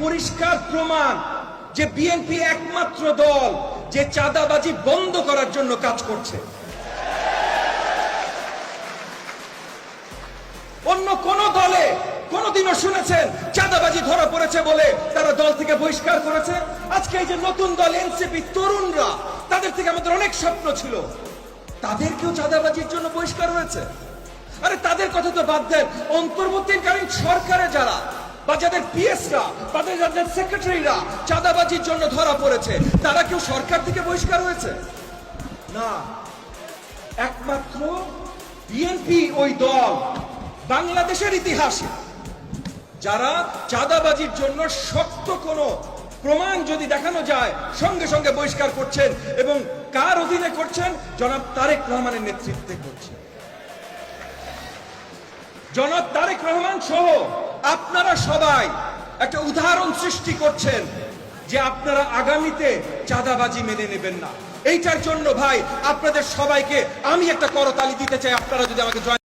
পরিষ্কার প্রমাণ যে বিএনপি একমাত্র দল যে চাঁদাবাজি বন্ধ করার জন্য কাজ করছে। অন্য কোন দলে কোনদিনও শুনেছেন চাঁদাবাজি ধরা পড়েছে বলে তারা দল থেকে বহিষ্কার করেছে? আজকে এই যে নতুন দল এনসিপি তরুণরা, তাদের থেকে আমাদের অনেক স্বপ্ন ছিল, তাদেরকেও চাঁদাবাজির জন্য বহিষ্কার হয়েছে। আরে তাদের কথা তো বাদ দেন, অন্তর্বর্তীকালীন সরকারে যারা বা যাদের পিএসরা বা যাদের সেক্রেটারিরা চাঁদাবাজির জন্য ধরা পড়েছে, তারা কেউ সরকার থেকে বহিষ্কার হয়েছে? না, একমাত্র বিএনপি ওই দল বাংলাদেশের ইতিহাসে যারা চাঁদাবাজির জন্য শক্ত কোনো প্রমাণ যদি দেখানো যায় সঙ্গে সঙ্গে বহিষ্কার করছেন, এবং কার অধীনে করছেন? জনাব তারেক রহমানের নেতৃত্বে করছেন। জনাব তারেক রহমান সহ আপনারা সবাই একটা উদাহরণ সৃষ্টি করছেন যে আপনারা আগামীতে চাঁদাবাজি মেনে নেবেন না। এইটার জন্য ভাই আপনাদের সবাইকে আমি একটা করতালি দিতে চাই, আপনারা যদি আমাকে